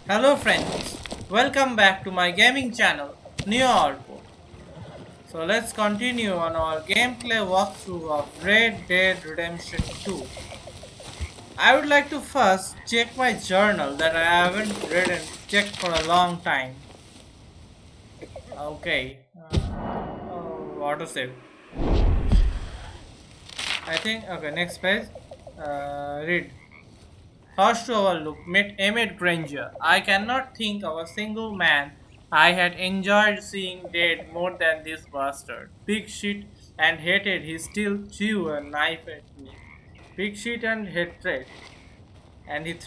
Hello friends, welcome back to my gaming channel, Neo Output. So let's continue on our gameplay walkthrough of Red Dead Redemption 2. I would like to first check my journal that I haven't read and checked for a long time. Okay, autosave. I think, okay, next page. Read. Horse to overlook, met Emmett Granger. I cannot think of a single man I had enjoyed seeing dead more than this bastard. Big shit and hated he still threw a knife at me. Big shit and hatred. And he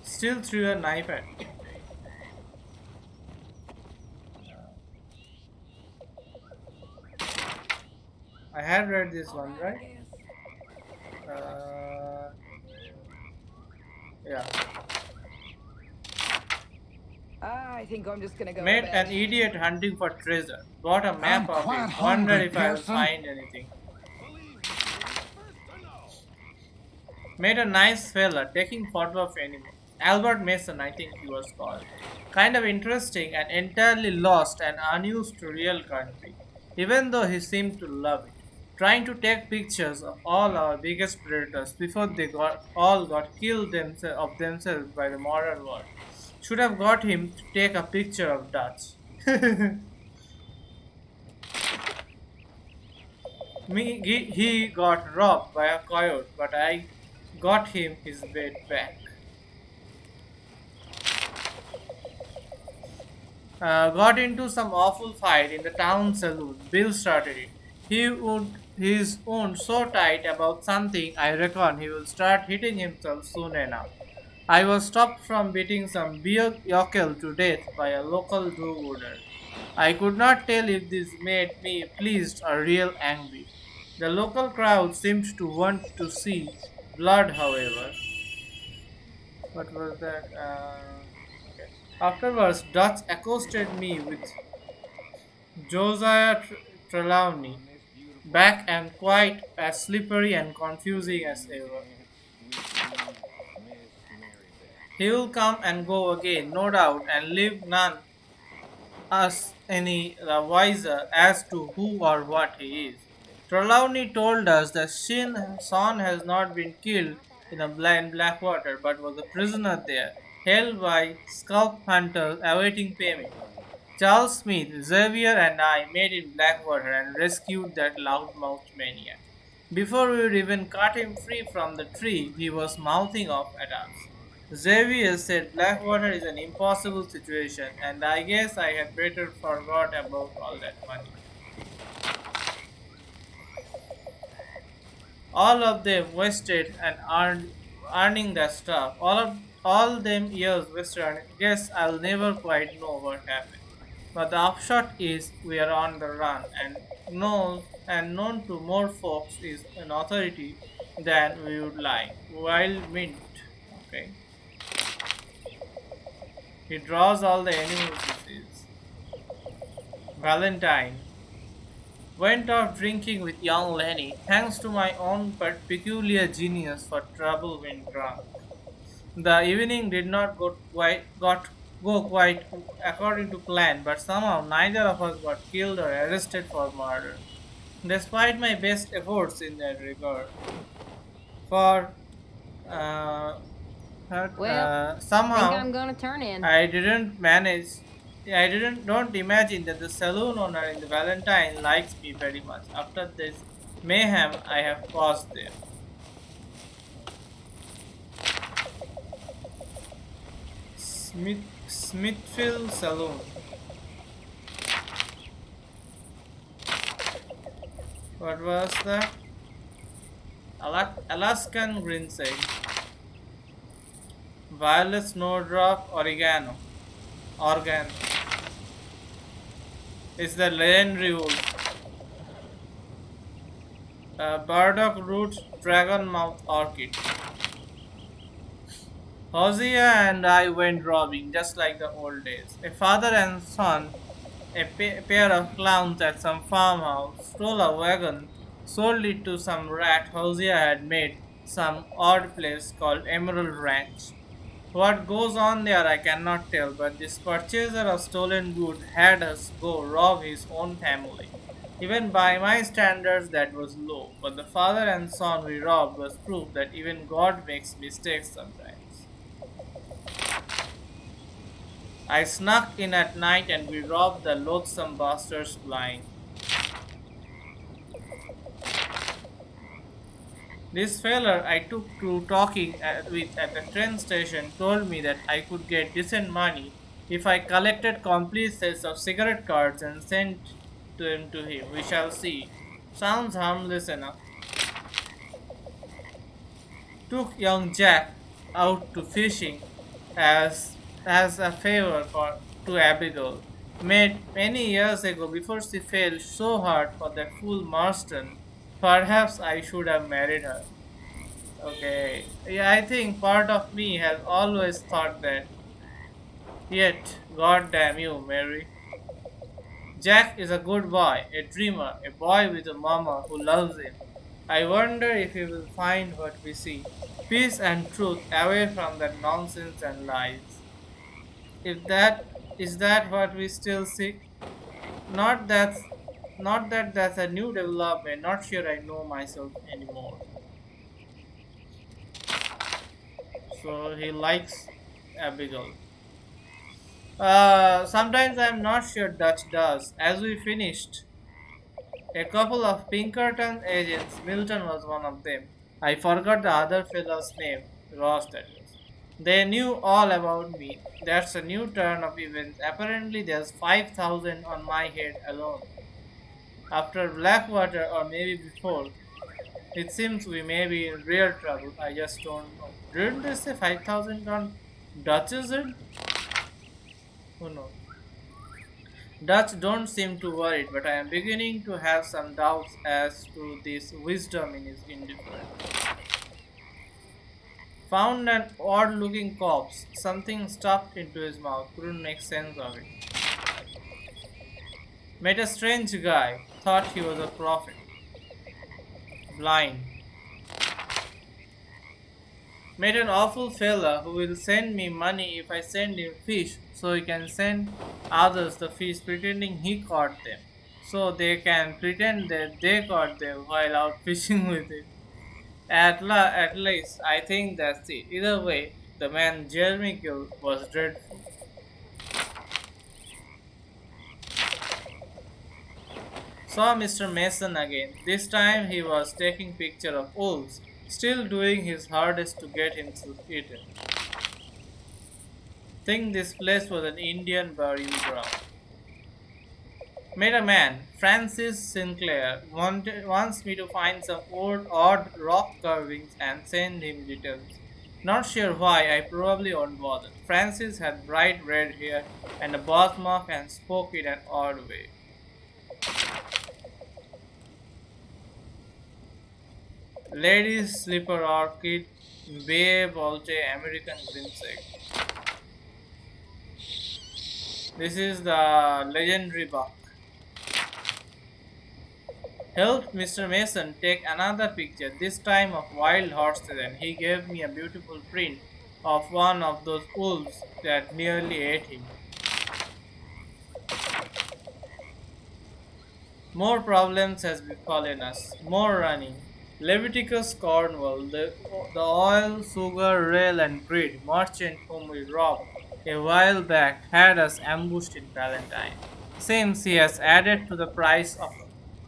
still threw a knife at me. I had read this one, right? Uh, yeah. I think I'm just gonna go to Met an bed. idiot hunting for treasure. Bought a I'm map of quite it. Wondered hungry, if I will Pearson. find anything. Made a nice fella taking photo of animals. Albert Mason, I think he was called. Kind of interesting and entirely lost and unused to real country, even though he seemed to love it. Trying to take pictures of all our biggest predators before they got killed of themselves by the modern world. Should have got him to take a picture of Dutch. He got robbed by a coyote, but I got him his bed back. Got into some awful fight in the town saloon. Bill started it. He's wound so tight about something, I reckon he will start hitting himself soon enough. I was stopped from beating some beer yokel to death by a local do-gooder. I could not tell if this made me pleased or real angry. The local crowd seemed to want to see blood, however. What was that? Okay. Afterwards, Dutch accosted me with Josiah Trelawney, back and quite as slippery and confusing as ever. He will come and go again, no doubt, and leave none us any the wiser as to who or what he is. Trelawney told us that Son has not been killed in a blind Blackwater, but was a prisoner there, held by scalp hunters awaiting payment. Charles Smith, Xavier, and I met in Blackwater and rescued that loudmouthed maniac. Before we would even cut him free from the tree, he was mouthing off at us. Xavier said Blackwater is an impossible situation, and I guess I had better forgot about all that money. All of them wasted and earning that stuff. All them years wasted. And guess I'll never quite know what happened. But the upshot is we are on the run known to more folks is an authority than we would like. Wild mint. Okay. He draws all the animals he sees. Valentine. Went off drinking with young Lenny, thanks to my own but peculiar genius for trouble when drunk. The evening did not go quite according to plan, but somehow neither of us got killed or arrested for murder, despite my best efforts in that regard. For uh, Well, think somehow I'm gonna turn in. I didn't manage. I didn't don't imagine that the saloon owner in the Valentine likes me very much. After this mayhem, I have paused there. Smithfield Saloon. What was that? Alaskan Grinsey. Violet Snowdrop Oregano. Organ. Is the legendary wood. Burdock root dragon mouth orchid. Hosea and I went robbing just like the old days. A father and son, a pair of clowns at some farmhouse, stole a wagon, sold it to some rat Hosea had made some odd place called Emerald Ranch. What goes on there I cannot tell, but this purchaser of stolen goods had us go rob his own family. Even by my standards, that was low, but the father and son we robbed was proof that even God makes mistakes sometimes. I snuck in at night and we robbed the loathsome bastards blind. This feller I took to talking with at the train station told me that I could get decent money if I collected complete sets of cigarette cards and sent them to him. We shall see. Sounds harmless enough. Took young Jack out to fishing as a favor for to Abigail. Made many years ago before she fell so hard for that fool Marston. Perhaps I should have married her. Okay. Yeah, I think part of me has always thought that. Yet, god damn you, Mary. Jack is a good boy, a dreamer, a boy with a mama who loves him. I wonder if he will find what we see. Peace and truth away from that nonsense and lies. If that is that what we still seek? Not that not that that's a new development, not sure I know myself anymore. So he likes Abigail. Sometimes I'm not sure Dutch does. As we finished, a couple of Pinkerton agents, Milton was one of them. I forgot the other fellow's name, Ross that is. They knew all about me. That's a new turn of events. Apparently there's 5,000 on my head alone. After Blackwater or maybe before, it seems we may be in real trouble. I just don't know. Didn't they say 5,000 on Dutch's head? Who knows? Dutch don't seem too worried, but I am beginning to have some doubts as to this wisdom in his indifference. Found an odd looking corpse, something stuffed into his mouth, couldn't make sense of it. Met a strange guy, thought he was a prophet. Blind. Met an awful fella who will send me money if I send him fish so he can send others the fish pretending he caught them. So they can pretend that they caught them while out fishing with him. At least, I think that's it. Either way, the man Jeremy killed was dreadful. Saw Mr. Mason again. This time he was taking picture of wolves, still doing his hardest to get himself eaten. Think this place was an Indian burial ground. Met a man, Francis Sinclair, wants me to find some odd rock carvings and send him details. Not sure why, I probably won't bother. Francis had bright red hair and a birthmark and spoke in an odd way. Ladies slipper orchid, Bay Volte American Grimsec. This is the legendary buck. Helped Mr. Mason take another picture, this time of wild horses, and he gave me a beautiful print of one of those wolves that nearly ate him. More problems has befallen us, more running. Leviticus Cornwall, the oil, sugar, rail, and greed merchant whom we robbed a while back, had us ambushed in Palestine. Seems he has added to the price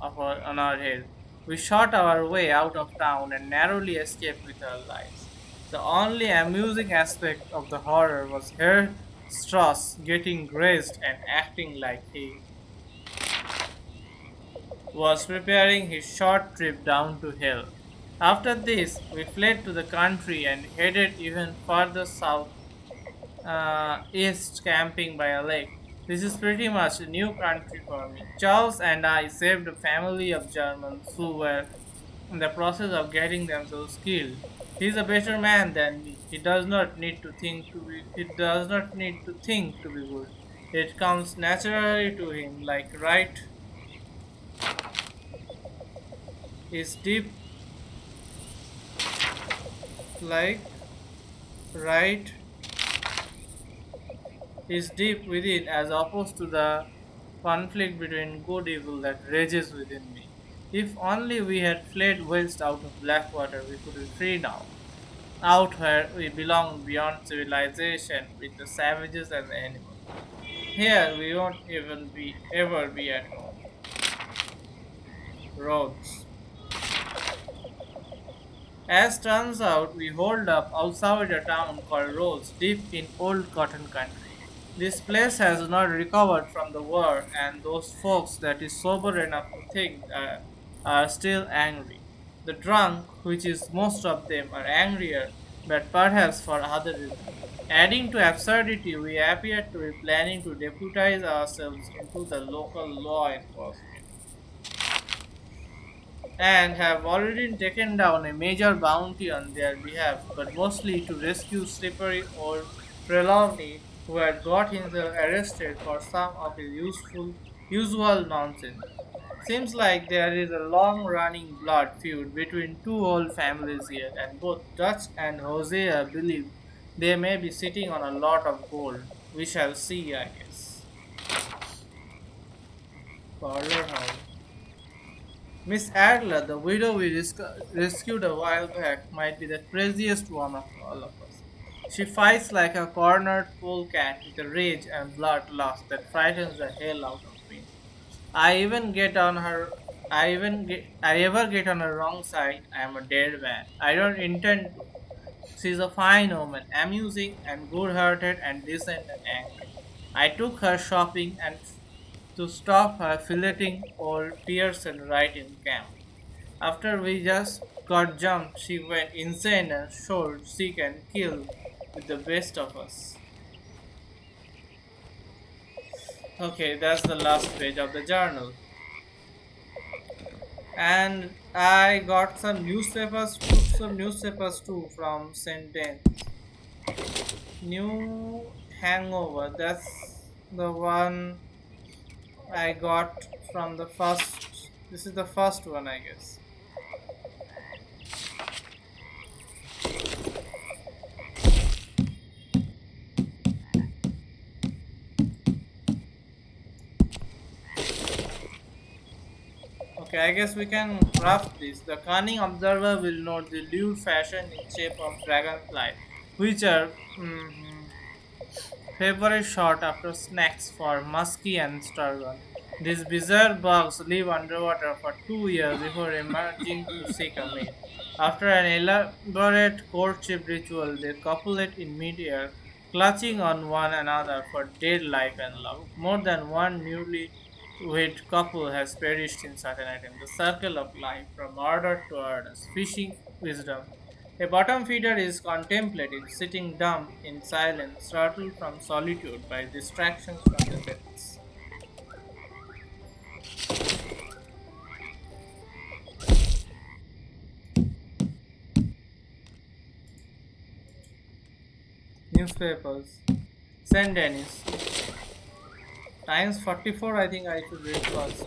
on our head. We shot our way out of town and narrowly escaped with our lives. The only amusing aspect of the horror was Herr Strauss getting grazed and acting like he was preparing his short trip down to hell. After this, we fled to the country and headed even further south east, camping by a lake. This is pretty much a new country for me. Charles and I saved a family of Germans who were in the process of getting themselves killed. He is a better man than me. He does not need to think to be. He does not need to think to be good. It comes naturally to him, is deep, like right is deep within as opposed to the conflict between good evil that rages within me. If only we had fled west out of Blackwater, we could be free now. Out where we belong beyond civilization with the savages and the animals. Here we won't even be ever be at home. Roads. As turns out, we hold up outside a town called Rhodes, deep in old cotton country. This place has not recovered from the war, and those folks that is sober enough to think are still angry. The drunk, which is most of them, are angrier, but perhaps for other reasons. Adding to absurdity, we appear to be planning to deputize ourselves into the local law enforcement and have already taken down a major bounty on their behalf, but mostly to rescue slippery old Trelawney, who had got himself arrested for some of his usual nonsense. Seems like there is a long running blood feud between two old families here, and both Dutch and Hosea believe they may be sitting on a lot of gold. We shall see, I guess. Parlor House. Miss Adler, the widow we rescued a while back, might be the craziest one of all of us. She fights like a cornered polecat with a rage and bloodlust that frightens the hell out of me. I even get on her. I ever get on her wrong side, I am a dead man. I don't intend to. She's a fine woman, amusing and good-hearted and decent and angry. I took her shopping and to stop her filleting old Pearson right in camp. After we just got jumped, she went insane and showed she can kill with the best of us. Okay, that's the last page of the journal. And I got some newspapers too from Sentence. New Hangover. That's the one I got from the first. This is the first one, I guess. Okay, I guess we can craft this. The cunning observer will note the lewd fashion in shape of dragonfly, which are favorite shot after snacks for muskie and sturgeon. These bizarre bugs live underwater for 2 years before emerging to seek a mate. After an elaborate courtship ritual, they copulate in midair, clutching on one another for dead life and love. More than one newly wed couple has perished in such an attempt. The circle of life, from murder to orders, fishing wisdom. A bottom feeder is contemplative, sitting dumb in silence, startled from solitude by distractions from the depths. Newspapers. Saint Denis. Times 44, I think I should read first.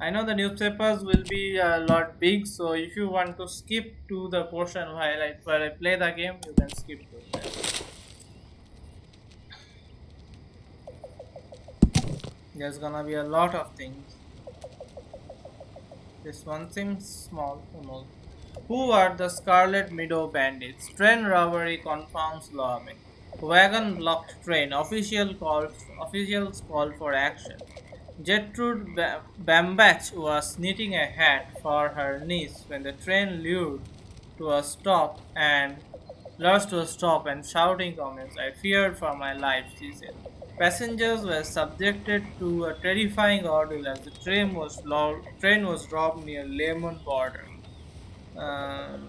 I know the newspapers will be a lot big, so if you want to skip to the portion while I play the game, you can skip to that. There's gonna be a lot of things. This one seems small. Who knows? Who are the Scarlet Meadow Bandits? Train robbery confounds lawmen. Wagon blocked train. Officials call for action. Gertrude Bambach was knitting a hat for her niece when the train to a stop and lurched to a stop and shouting comments. I feared for my life, she said. Passengers were subjected to a terrifying ordeal as the train was robbed near Lemon border. Um,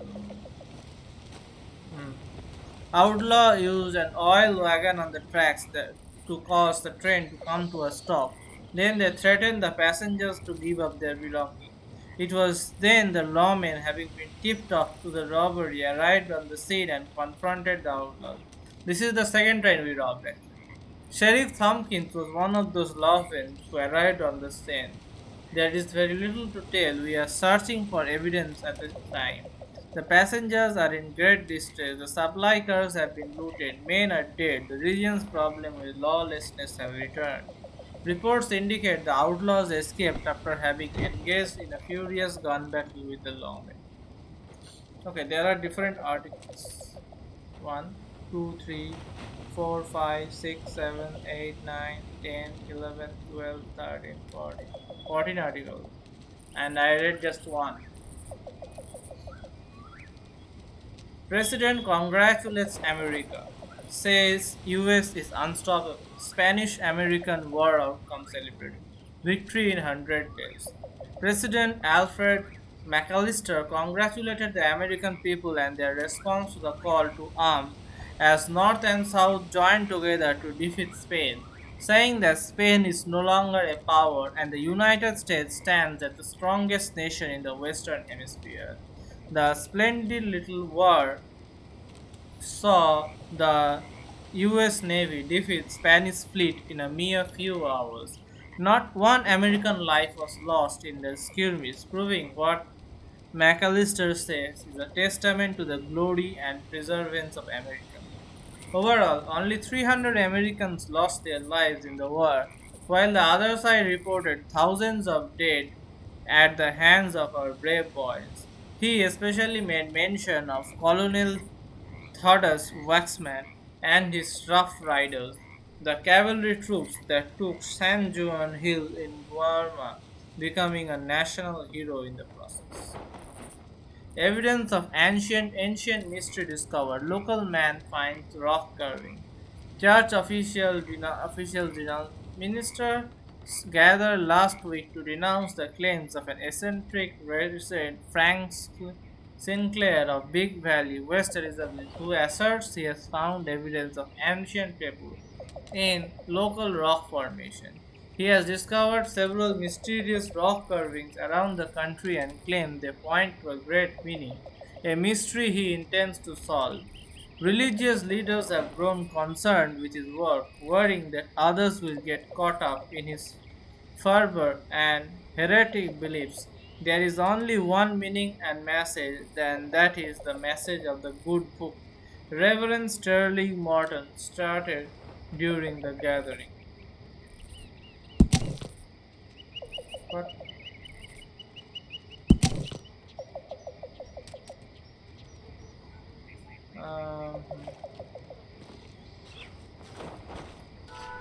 hmm. Outlaw used an oil wagon on the to cause the train to come to a stop. Then they threatened the passengers to give up their belongings. It was then the lawmen, having been tipped off to the robbery, arrived on the scene and confronted the outlaws. This is the second train we robbed, actually. Sheriff Tompkins was one of those lawmen who arrived on the scene. There is very little to tell. We are searching for evidence at the time. The passengers are in great distress. The supply cars have been looted. Men are dead. The region's problem with lawlessness have returned. Reports indicate the outlaws escaped after having engaged in a furious gun battle with the lawmen. Okay, there are different articles. One, 2, 3, 4, 5, 6, 7, 8, 9, 10, 11, 12, 13, 14. 14 articles. And I read just one. President congratulates America. Says US is unstoppable. Spanish-American War outcome celebrated. Victory in 100 days. President Alfred McAllister congratulated the American people and their response to the call to arms as North and South joined together to defeat Spain, saying that Spain is no longer a power and the United States stands as the strongest nation in the Western Hemisphere. The splendid little war saw the US Navy defeat Spanish fleet in a mere few hours. Not one American life was lost in the skirmish, proving what McAllister says is a testament to the glory and perseverance of America. Overall, only 300 Americans lost their lives in the war, while the other side reported thousands of dead at the hands of our brave boys. He especially made mention of Colonel Thaddeus Waxman and his Rough Riders, the cavalry troops that took San Juan Hill in Guarma, becoming a national hero in the process. Evidence of ancient mystery discovered. Local man finds rock carving. Church officials ministers gathered last week to denounce the claims of an eccentric resident Frank Sinclair of Big Valley, West Elizabeth, who asserts he has found evidence of ancient people in local rock formation. He has discovered several mysterious rock carvings around the country and claims they point to a great meaning, a mystery he intends to solve. Religious leaders have grown concerned with his work, worrying that others will get caught up in his fervor and heretic beliefs. There is only one meaning and message, and that is the message of the good book. Reverend Sterling Morton started during the gathering. But um,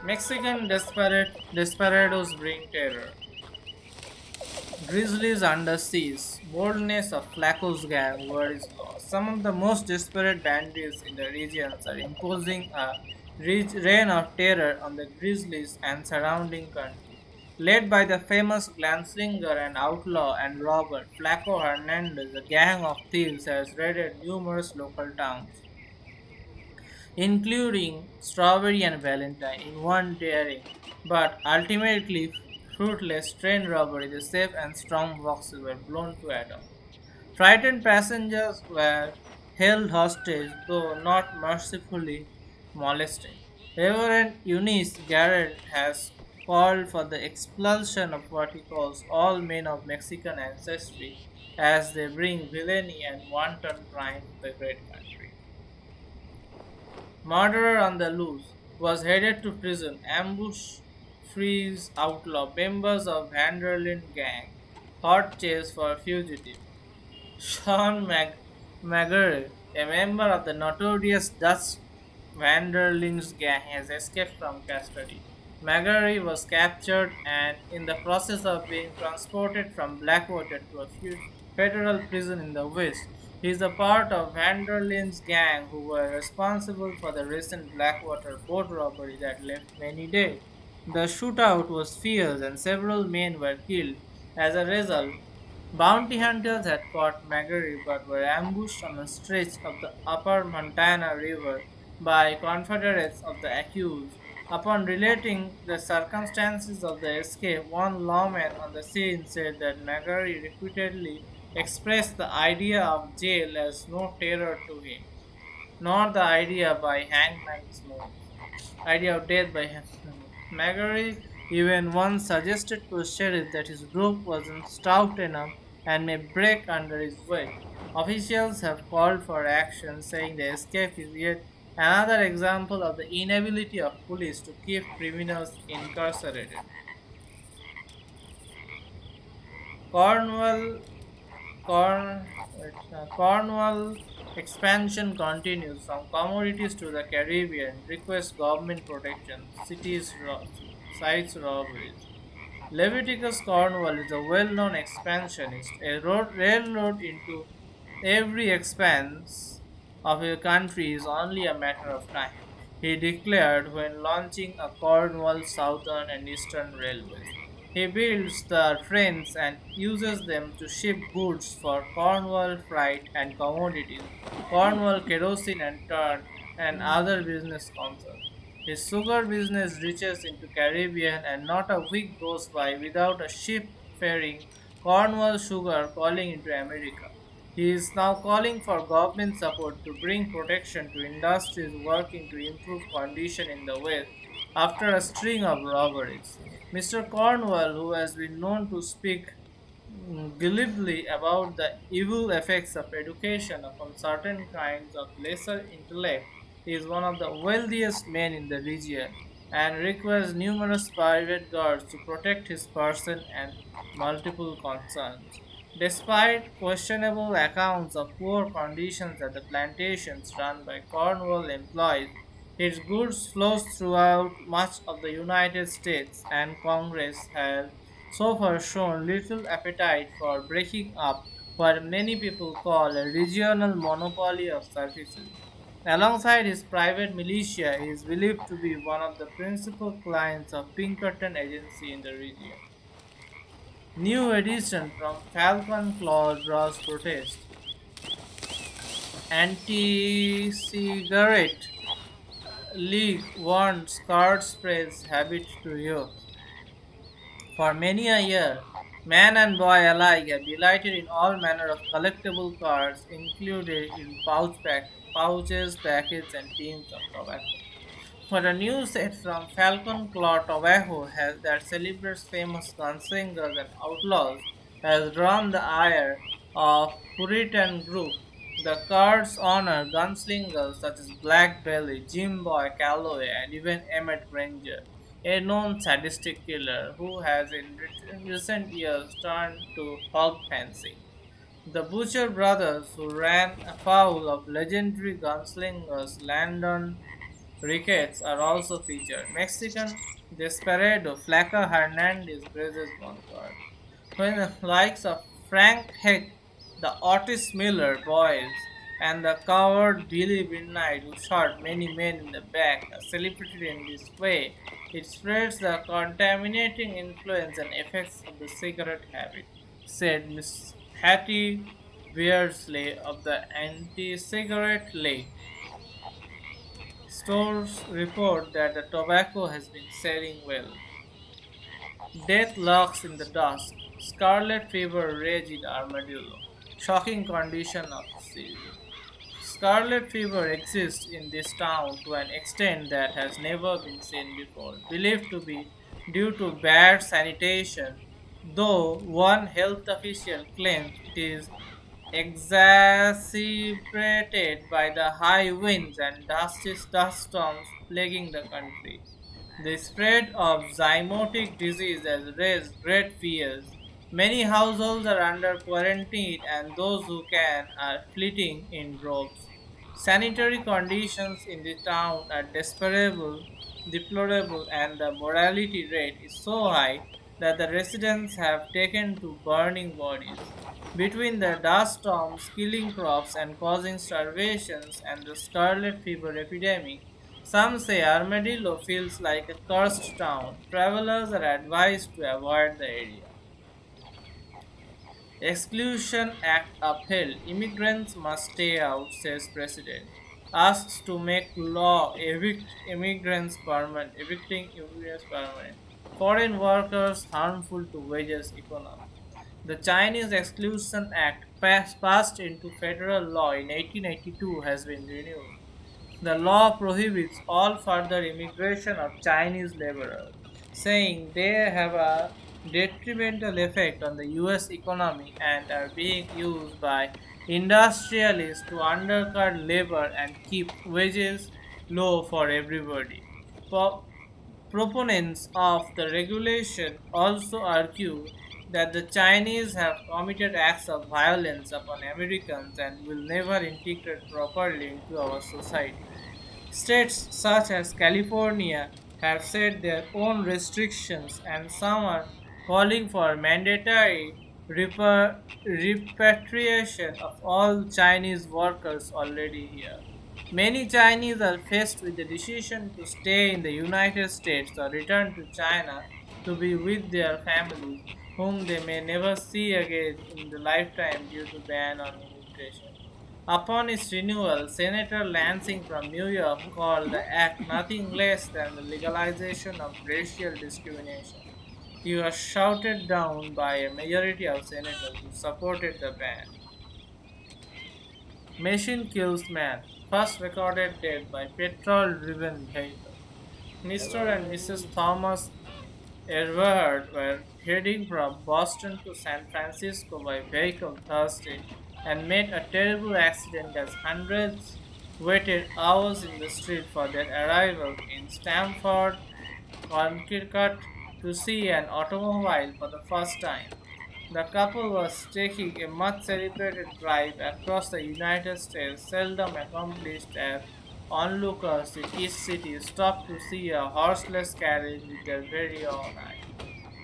Mexican desperados bring terror. Grizzlies under siege. Boldness of Flaco's gang, word is lost. Some of the most desperate bandits in the regions are imposing a reign of terror on the Grizzlies and surrounding country. Led by the famous gunslinger and outlaw and robber Flaco Hernandez, a gang of thieves has raided numerous local towns including Strawberry and Valentine, in one daring but ultimately fruitless train robbery. The safe and strong boxes were blown to atoms. Frightened passengers were held hostage, though not mercifully molested. Reverend Eunice Garrett has called for the expulsion of what he calls all men of Mexican ancestry as they bring villainy and wanton crime to the great country. Murderer on the loose was headed to prison. Ambush frees outlaw members of Vanderlyn gang. Hot chase for fugitive. Sean McGurry, a member of the notorious Dutch Vanderlyn's gang, has escaped from custody. McGurry was captured and in the process of being transported from Blackwater to a federal prison in the West. He is a part of Vanderlyn's gang who were responsible for the recent Blackwater boat robbery that left many dead. The shootout was fierce and several men were killed. As a result, bounty hunters had caught McGurry but were ambushed on a stretch of the upper Montana River by Confederates of the accused. Upon relating the circumstances of the escape, one lawman on the scene said that McGurry repeatedly expressed the idea of jail as no terror to him, nor the idea of death by hangman. McGurry even once suggested to sheriff that his group wasn't stout enough and may break under his weight. Officials have called for action, saying the escape is yet another example of the inability of police to keep criminals incarcerated. Cornwall Cornwall expansion continues from commodities to the Caribbean, requests government protection, sites robberies. Leviticus Cornwall is a well-known expansionist, a railroad into every expanse of a country is only a matter of time, he declared when launching a Cornwall Southern and Eastern Railways. He builds the trains and uses them to ship goods for Cornwall freight and commodities, Cornwall kerosene and tar, and other business concerns. His sugar business reaches into Caribbean and not a week goes by without a ship ferrying Cornwall sugar calling into America. He is now calling for government support to bring protection to industries working to improve condition in the West after a string of robberies. Mr. Cornwall, who has been known to speak glibly about the evil effects of education upon certain kinds of lesser intellect, is one of the wealthiest men in the region and requires numerous private guards to protect his person and multiple concerns. Despite questionable accounts of poor conditions at the plantations run by Cornwall employees, its goods flows throughout much of the United States, and Congress has so far shown little appetite for breaking up what many people call a regional monopoly of services. Alongside his private militia, he is believed to be one of the principal clients of Pinkerton Agency in the region. New edition from Falcon Claw draws protest. Anti-cigarette league warns card sprays habit to youth. For many a year, man and boy alike have delighted in all manner of collectible cards, included in pouches, packets, and tins of tobacco. But a new set from Falcon Claw Tobacco that celebrates famous gunslingers and outlaws has drawn the ire of Puritan group. The cards honor gunslingers such as Black Belly, Jim Boy Calloway, and even Emmett Granger, a known sadistic killer who has in recent years turned to hog fencing. The Butcher brothers, who ran afoul of legendary gunslingers Landon Ricketts, are also featured. Mexican desperado Flaca Hernandez graces one card. When the likes of Frank Heck, the Otis Miller boys, and the coward Billy Midnight, who shot many men in the back, are celebrated in this way, it spreads the contaminating influence and effects of the cigarette habit, said Miss Hattie Beardsley of the Anti-Cigarette League. Stores report that the tobacco has been selling well. Death lurks in the dusk. Scarlet fever rage in Armadillo. Shocking condition of season. Scarlet fever exists in this town to an extent that has never been seen before, believed to be due to bad sanitation, though one health official claims it is exacerbated by the high winds and dust storms plaguing the country. The spread of zymotic disease has raised great fears. Many households are under quarantine, and those who can are fleeing in droves. Sanitary conditions in the town are deplorable, and the mortality rate is so high that the residents have taken to burning bodies. Between the dust storms killing crops and causing starvations and the scarlet fever epidemic, some say Armadillo feels like a cursed town. Travelers are advised to avoid the area. Exclusion Act upheld. Immigrants must stay out, says President. Asks to make law evicting immigrants permanent. Foreign workers harmful to wages economy. The Chinese Exclusion Act passed into federal law in 1882 has been renewed. The law prohibits all further immigration of Chinese laborers, saying they have a detrimental effect on the US economy and are being used by industrialists to undercut labor and keep wages low for everybody. Proponents of the regulation also argue that the Chinese have committed acts of violence upon Americans and will never integrate properly into our society. States such as California have set their own restrictions, and some are calling for mandatory repatriation of all Chinese workers already here. Many Chinese are faced with the decision to stay in the United States or return to China to be with their families, whom they may never see again in the lifetime due to ban on immigration. Upon its renewal, Senator Lansing from New York called the act nothing less than the legalization of racial discrimination. He was shouted down by a majority of senators who supported the ban. Machine kills man. First recorded death by petrol driven vehicle. Mr. and Mrs. Thomas Everhard were heading from Boston to San Francisco by vehicle Thursday and met a terrible accident as hundreds waited hours in the street for their arrival in Stamford, Connecticut to see an automobile for the first time. The couple was taking a much celebrated drive across the United States, seldom accomplished as onlookers in each city stopped to see a horseless carriage with their very own eyes.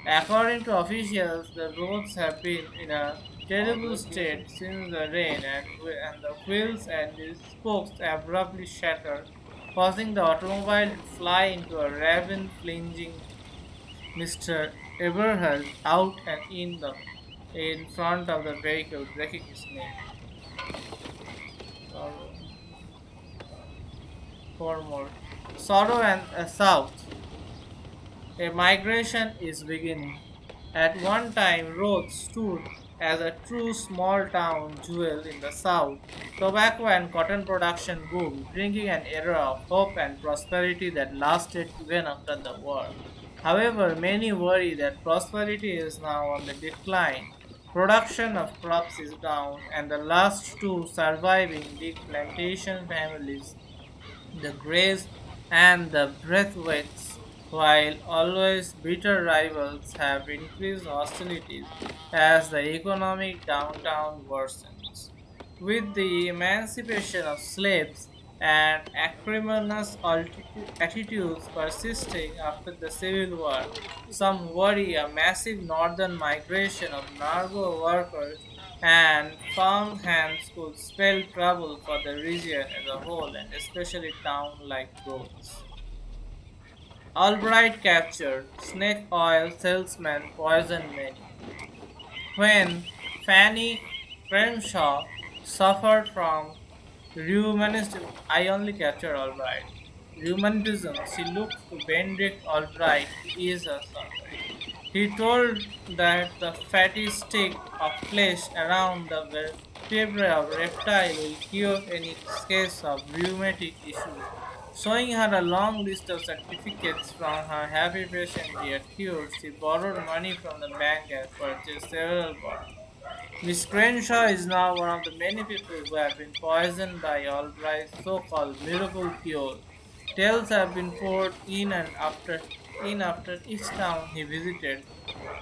According to officials, the roads have been in a terrible state since the rain, and the wheels and the spokes abruptly shattered, causing the automobile to fly into a ravine, flinging Mr. Eberhard out and in front of the vehicle, breaking his neck. Sorrow. Four more. Sorrow and a South. A migration is beginning. At one time, Rhodes stood as a true small town jewel in the South. Tobacco and cotton production boomed, bringing an era of hope and prosperity that lasted even after the war. However, many worry that prosperity is now on the decline. Production of crops is down, and the last two surviving big plantation families, the Greys and the Braithwaites, while always bitter rivals, have increased hostilities as the economic downtown worsens. With the emancipation of slaves and acrimonious attitudes persisting after the Civil War, some worry a massive northern migration of Nargo workers and farmhands could spell trouble for the region as a whole and especially towns like Rhodes. Albright captured, snake oil salesman poisoned many. When Fanny Crenshaw suffered from rheumatism, I only captured Albright. Rheumatism, she looked to Benedict Albright to ease her suffering. He told that the fatty stick of flesh around the vertebrae of reptile will cure any case of rheumatic issues. Showing her a long list of certificates from her happy patient yet cured, she borrowed money from the bank and purchased several bottles. Miss Crenshaw is now one of the many people who have been poisoned by Albright's so-called miracle cure. Tales have been poured in after each town he visited,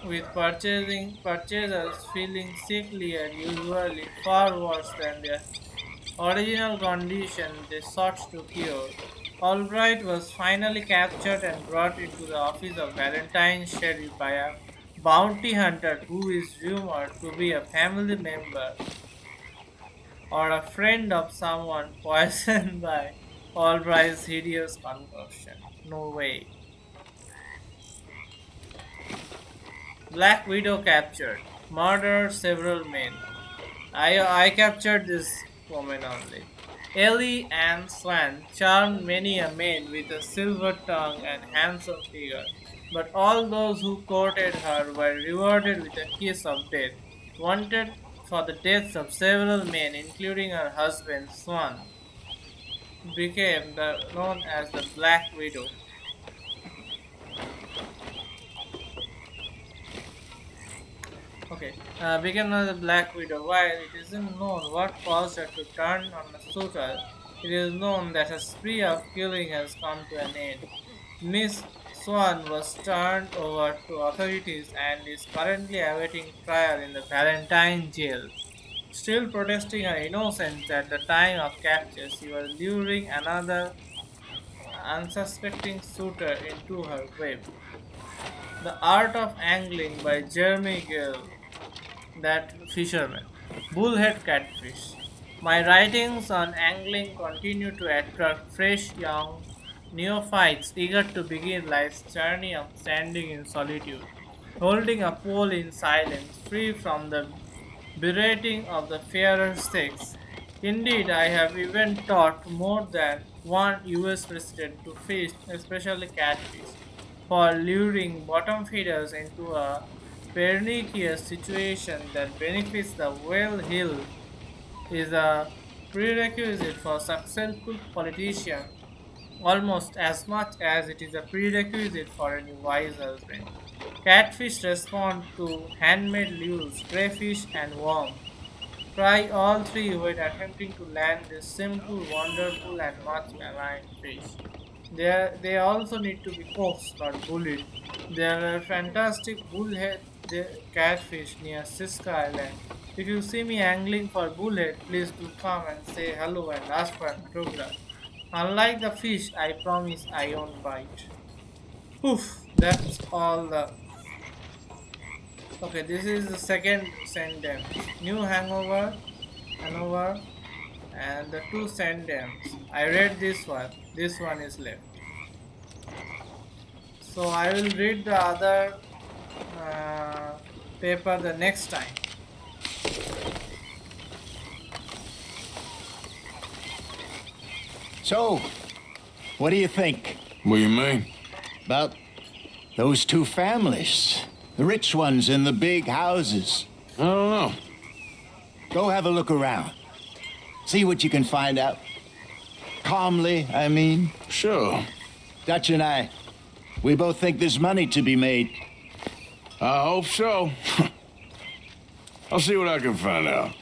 with purchasers feeling sickly and usually far worse than their original condition they sought to cure. Albright was finally captured and brought into the office of Valentine's Sheriff by a bounty hunter who is rumored to be a family member or a friend of someone poisoned by Albright's hideous concoction. No way. Black Widow captured. Murdered several men. I captured this woman only. Ellie Ann Swan charmed many a man with a silver tongue and handsome figure, but all those who courted her were rewarded with a kiss of death, wanted for the deaths of several men, including her husband Swan, became known as the Black Widow. Okay, began as a Black Widow. While it isn't known what caused her to turn on the shooter, it is known that her spree of killing has come to an end. Miss Swan was turned over to authorities and is currently awaiting trial in the Valentine jail. Still protesting her innocence at the time of capture, she was luring another unsuspecting suitor into her web. The Art of Angling by Jeremy Gill, that fisherman. Bullhead catfish. My writings on angling continue to attract fresh young neophytes eager to begin life's journey of standing in solitude, holding a pole in silence, free from the berating of the fairer sex. Indeed, I have even taught more than one US president to fish, especially catfish, for luring bottom feeders into a pernicious situation that benefits the well-heeled is a prerequisite for successful politician almost as much as it is a prerequisite for any wise husband. Catfish respond to handmade lures, crayfish, and worms. Try all three when attempting to land this simple, wonderful, and much maligned fish. They also need to be coaxed, not bullied. There are fantastic catfish near Siska Island. If you see me angling for bullhead, please do come and say hello and ask for an autograph. Unlike the fish, I promise I won't bite. Oof, that's all the. Okay, this is the second sentence. New hangover, and the two sentences. I read this one. This one is left. So I will read the other uh, paper the next time. So, what do you think What do you mean? about those two families? The rich ones in the big houses. I don't know. Go have a look around. See what you can find out. Calmly, I mean. Sure. Dutch and I, we both think there's money to be made. I hope so. I'll see what I can find out.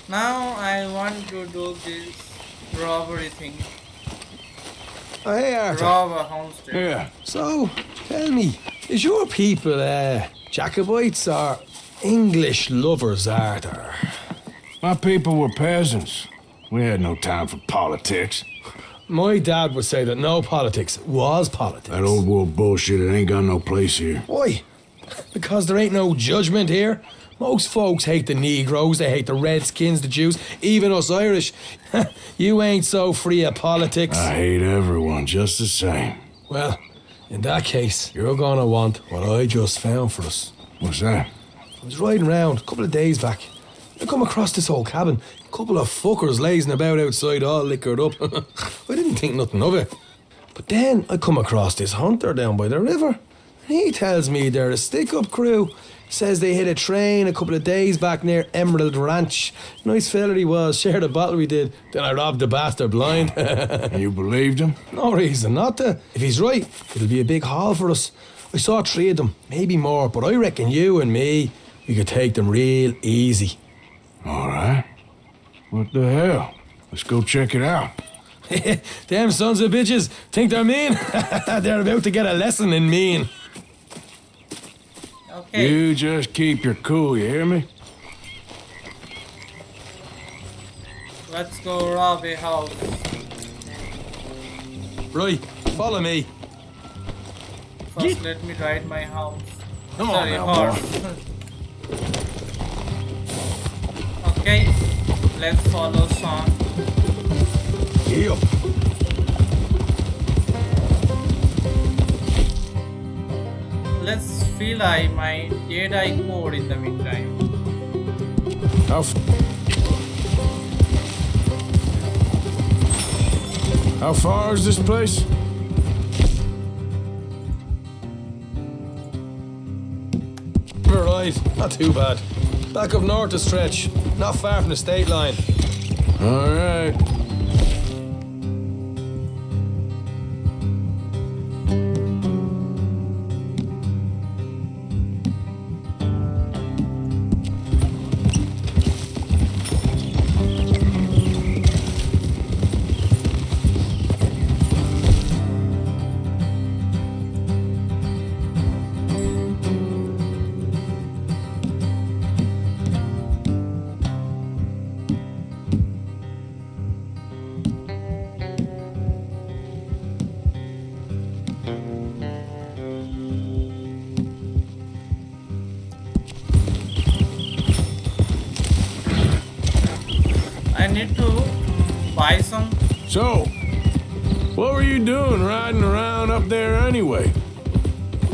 Now I want to do this robbery thing. Oh, hey, Arthur. Rob a homestead. Yeah. So, tell me, is your people Jacobites or English lovers, Arthur? My people were peasants. We had no time for politics. My dad would say that no politics was politics. That old world bullshit, it ain't got no place here. Why? Because there ain't no judgment here. Most folks hate the Negroes, they hate the Redskins, the Jews, even us Irish. You ain't so free of politics. I hate everyone just the same. Well, in that case, you're gonna want what I just found for us. What's that? I was riding around a couple of days back. I come across this old cabin. A couple of fuckers lazing about outside all liquored up. I didn't think nothing of it. But then I come across this hunter down by the river. And he tells me they're a stick-up crew. Says they hit a train a couple of days back near Emerald Ranch. Nice fella he was, shared a bottle we did. Then I robbed the bastard blind. And you believed him? No reason not to. If he's right, it'll be a big haul for us. I saw 3 of them, maybe more, but I reckon you and me, we could take them real easy. All right. What the hell? Let's go check it out. Them sons of bitches think they're mean. They're about to get a lesson in mean. Okay. You just keep your cool, you hear me? Let's go rob a house. Right, follow me. First, let me ride my house. Come on Sorry, now, horse. Okay, let's follow Sean. Yep. Let's fillet my Jedi code in the meantime. How far is this place? We're right, not too bad. Back up north a stretch, not far from the state line. All right. need to buy some. So, what were you doing riding around up there anyway?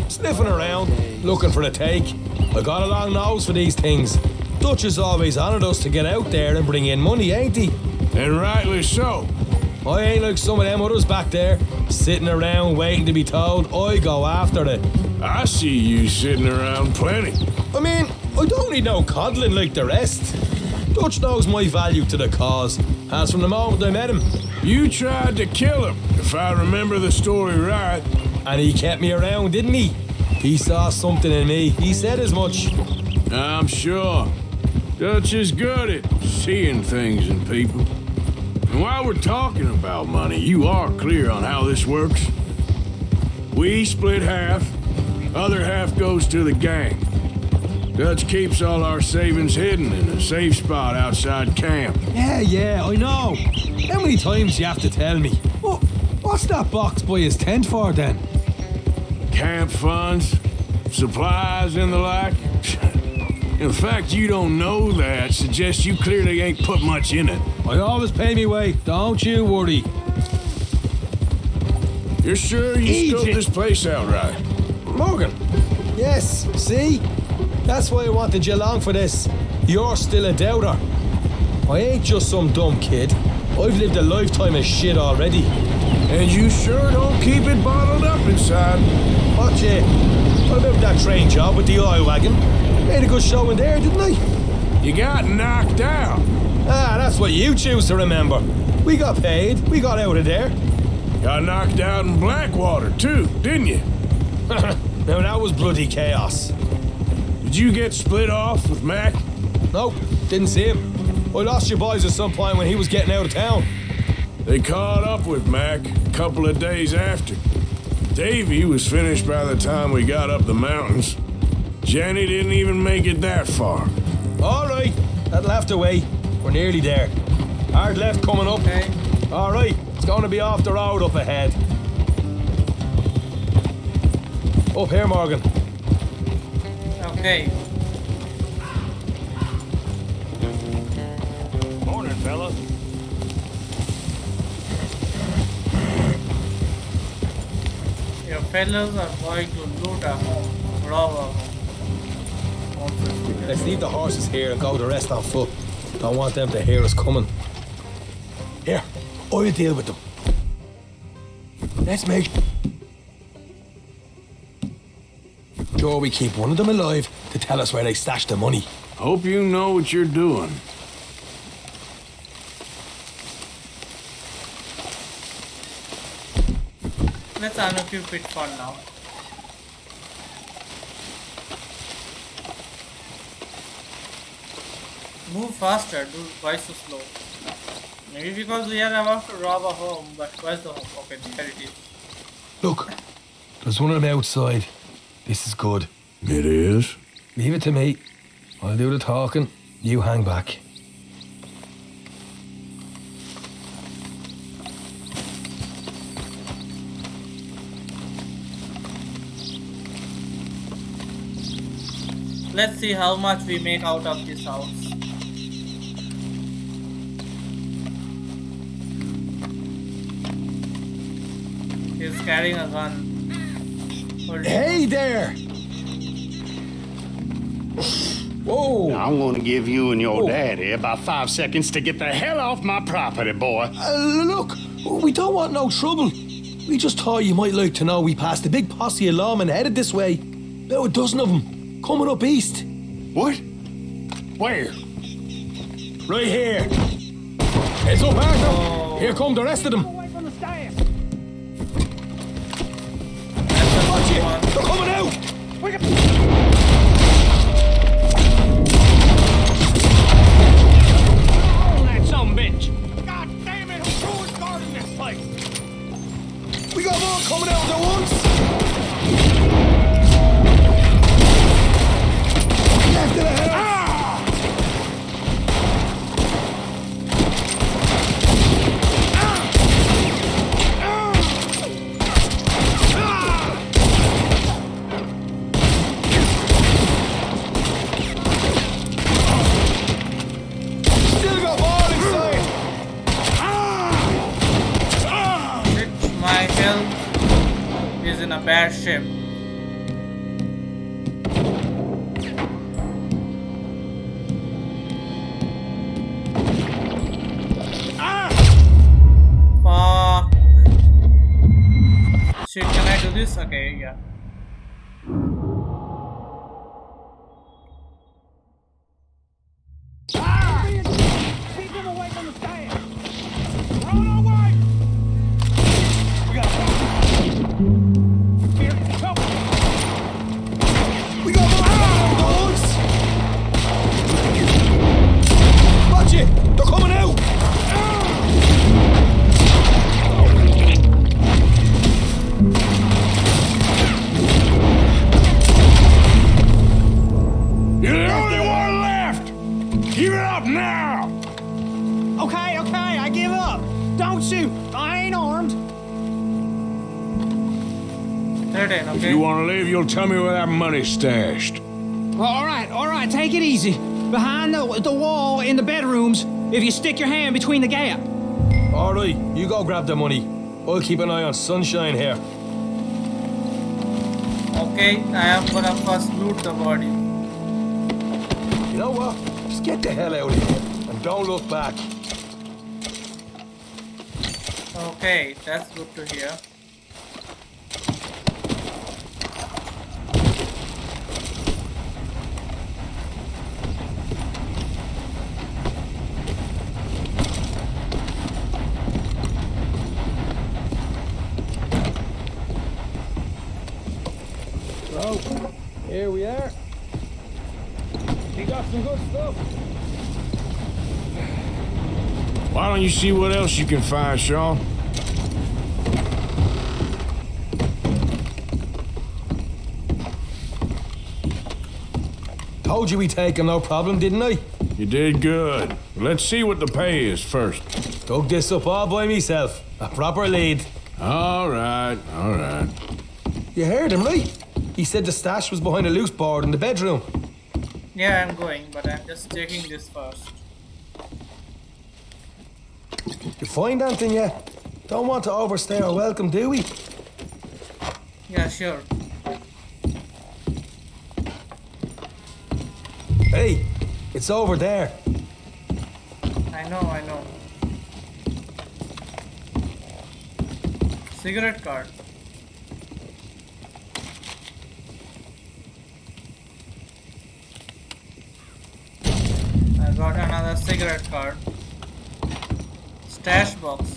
Sniffing around, looking for a take. I got a long nose for these things. Dutch has always honoured us to get out there and bring in money, ain't he? And rightly so. I ain't like some of them others back there, sitting around waiting to be told. I go after it. I see you sitting around plenty. I mean, I don't need no coddling like the rest. Dutch knows my value to the cause, as from the moment I met him. You tried to kill him, if I remember the story right. And he kept me around, didn't he? He saw something in me. He said as much. I'm sure. Dutch is good at seeing things in people. And while we're talking about money, you are clear on how this works. We split half, other half goes to the gang. Dutch keeps all our savings hidden in a safe spot outside camp. Yeah, I know. How many times do you have to tell me? What's that box by his tent for then? Camp funds, supplies and the like. In fact, you don't know that suggests you clearly ain't put much in it. I always pay me way, don't you worry. You're sure you scoped this place out right? Morgan. Yes, see? That's why I wanted you along for this. You're still a doubter. I ain't just some dumb kid. I've lived a lifetime of shit already. And you sure don't keep it bottled up inside. What, yeah? What about that train job with the oil wagon? Made a good show in there, didn't I? You got knocked out. Ah, that's what you choose to remember. We got paid. We got out of there. Got knocked out in Blackwater, too, didn't you? Now, that was bloody chaos. Did you get split off with Mac? Nope, didn't see him. I lost your boys at some point when he was getting out of town. They caught up with Mac a couple of days after. Davy was finished by the time we got up the mountains. Jenny didn't even make it that far. All right, that'll have to wait. We're nearly there. Hard left coming up. Okay. All right, it's going to be off the road up ahead. Up here, Morgan. Okay. Morning, fella. Your fellows are going to loot a home, rob a home. Let's leave the horses here and go the rest on foot. Don't want them to hear us coming. Here, I'll deal with them. Let's make sure we keep one of them alive to tell us where they stashed the money. Hope you know what you're doing. Let's unequip it for now. Move faster, dude. Why so slow? Maybe because we are about to rob a home, but where's the home? Okay, there it is. Look, there's one of them outside. This is good. It is? Leave it to me. I'll do the talking. You hang back. Let's see how much we make out of this house. He's carrying a gun. Hold it. Hey there! Whoa! I'm gonna give you and your Oh. daddy about 5 seconds to get the hell off my property, boy. Look, we don't want no trouble. We just thought you might like to know we passed a big posse of lawmen headed this way. About a dozen of them, coming up east. What? Where? Right here. Heads up, Arthur. Here come the rest of them. Watch it! They're coming out! Oh, that some bitch! God damn it! Who's guarding this place? We got more coming out at once! Left of the house! is in a bad shape. Fuck. Shit, can I do this? Okay, yeah. Keep him away from the stand! We're on our way! We got here, help! We got more dogs! Watch it! They're coming out! You're the only one left! Give it up now! Okay, I give up! Don't shoot! I ain't armed! 13, If okay? you want to leave, you'll tell me where that money's stashed. All right, take it easy. Behind the wall in the bedrooms, if you stick your hand between the gap. All right, you go grab the money. I'll keep an eye on Sunshine here. Okay, I am gonna first loot the body. You know what? Just get the hell out of here and don't look back. Okay, that's good to hear. So, here we are. We got some good stuff. Why don't you see what else you can find, Sean? Told you we'd take him, no problem, didn't I? You did good. Let's see what the pay is first. Dug this up all by myself. A proper lead. All right. You heard him, right? He said the stash was behind a loose board in the bedroom. Yeah, I'm going, but I'm just checking this first. You find anything yet? Don't want to overstay our welcome, do we? Yeah, sure. Hey, it's over there. I know. Cigarette card. I got another cigarette card. Stash box.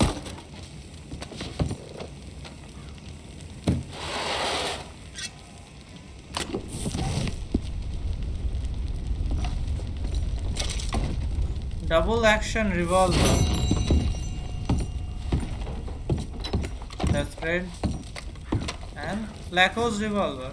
Double action revolver. That's great. And Flacco's revolver.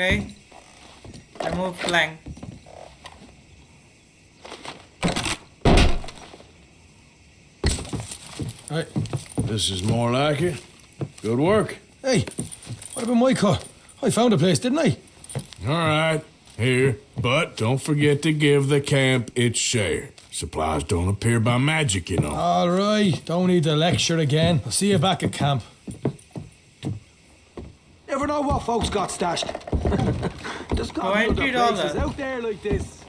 Okay. Remove flank. Right. This is more like it. Good work. Hey, what about my car? I found a place, didn't I? All right. Here. But don't forget to give the camp its share. Supplies don't appear by magic, you know. All right, don't need to lecture again. I'll see you back at camp. Never know what folks got stashed. There's got to be other places $20. out there like this.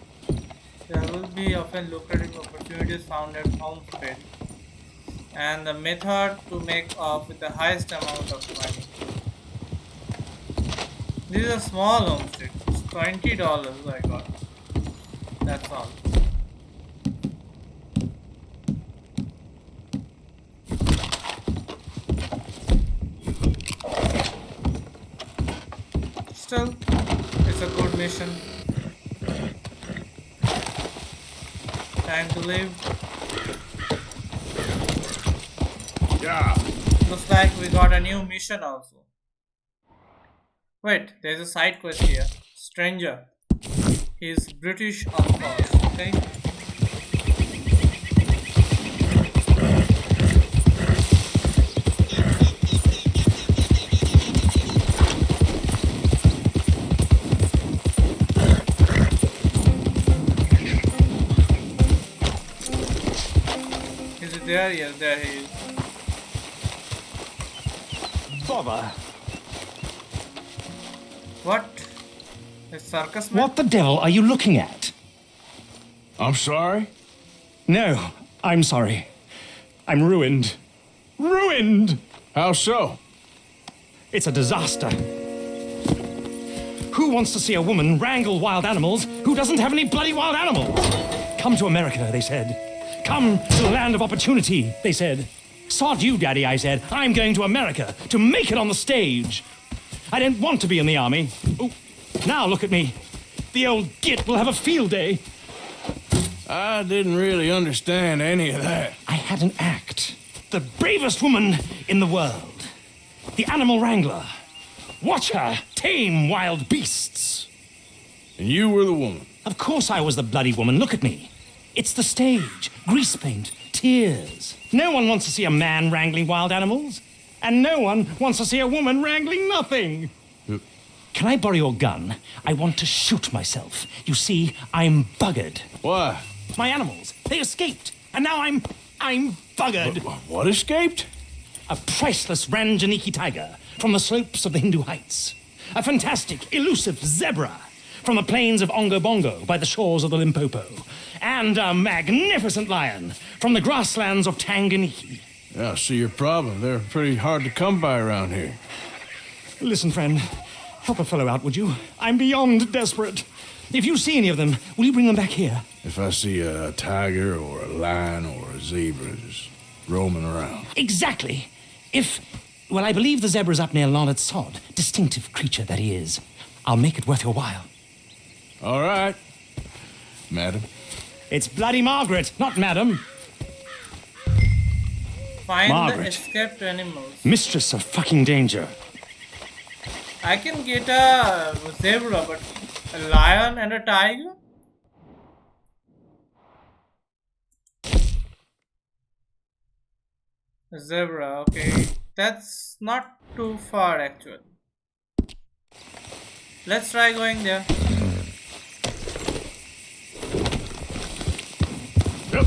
There will be often lucrative opportunities found at homestead. And the method to make off with the highest amount of money. This is a small homestead. It's $20 I got. That's all. Still, it's a good mission. Time to live. Yeah. Looks like we got a new mission also. Wait, there's a side quest here. Stranger. He's British, of course. Okay. Is it there? Yes, there he is. Bother. What? A circus man? What the devil are you looking at? I'm sorry? No, I'm sorry. I'm ruined. Ruined! How so? It's a disaster. Who wants to see a woman wrangle wild animals who doesn't have any bloody wild animals? Come to America, they said. Come to the land of opportunity, they said. Sod you, Daddy, I said. I'm going to America to make it on the stage. I don't want to be in the army. Oh, now look at me. The old git will have a field day. I didn't really understand any of that. I had an act. The bravest woman in the world. The animal wrangler. Watch her tame wild beasts. And you were the woman. Of course I was the bloody woman. Look at me. It's the stage. Grease paint. Tears. No one wants to see a man wrangling wild animals. And no one wants to see a woman wrangling nothing. Can I borrow your gun? I want to shoot myself. You see, I'm buggered. Why? My animals, they escaped. And now I'm buggered. What escaped? A priceless Ranjaniki tiger from the slopes of the Hindu Heights. A fantastic, elusive zebra from the plains of Ongo Bongo by the shores of the Limpopo. And a magnificent lion from the grasslands of Tanganyika. Yeah, I see your problem. They're pretty hard to come by around here. Listen, friend, help a fellow out, would you? I'm beyond desperate. If you see any of them, will you bring them back here? If I see a tiger or a lion or a zebra just roaming around. Exactly. Well, I believe the zebra's up near Larned Sod. Distinctive creature that he is. I'll make it worth your while. All right, madam. It's bloody Margaret, not madam. Find Margaret. the escaped animals. Mistress of fucking danger. I can get a zebra, but a lion and a tiger? A zebra, okay. That's not too far actually. Let's try going there. Yep.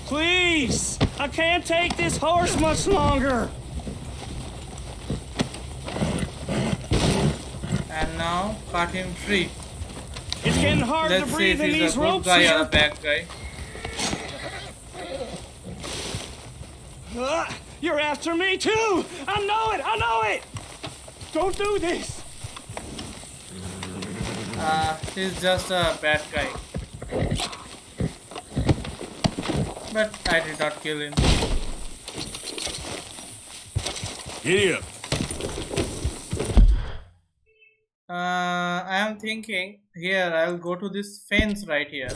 Please! I can't take this horse much longer! And now cut him free. It's getting hard Let's to see breathe if in he's these a good ropes guy or here. a bad guy. You're after me too! I know it! Don't do this! He's just a bad guy. But I did not kill him. Giddy up. I am thinking here I'll go to this fence right here.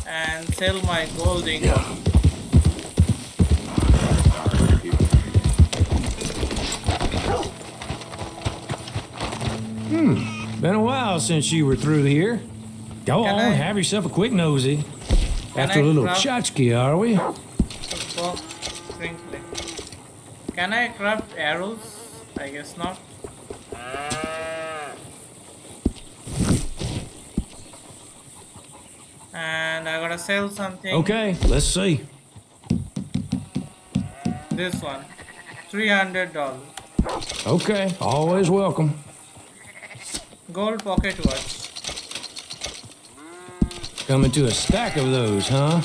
and sell my gold ingot. Been a while since you were through here. Go Can on, I- have yourself a quick nosy. Can After I a little craft- tchotchke, are we? Box sprinkling. Can I craft arrows? I guess not. And I gotta sell something. Okay, let's see. This one. $300. Okay, always welcome. Gold pocket watch. Coming to a stack of those, huh?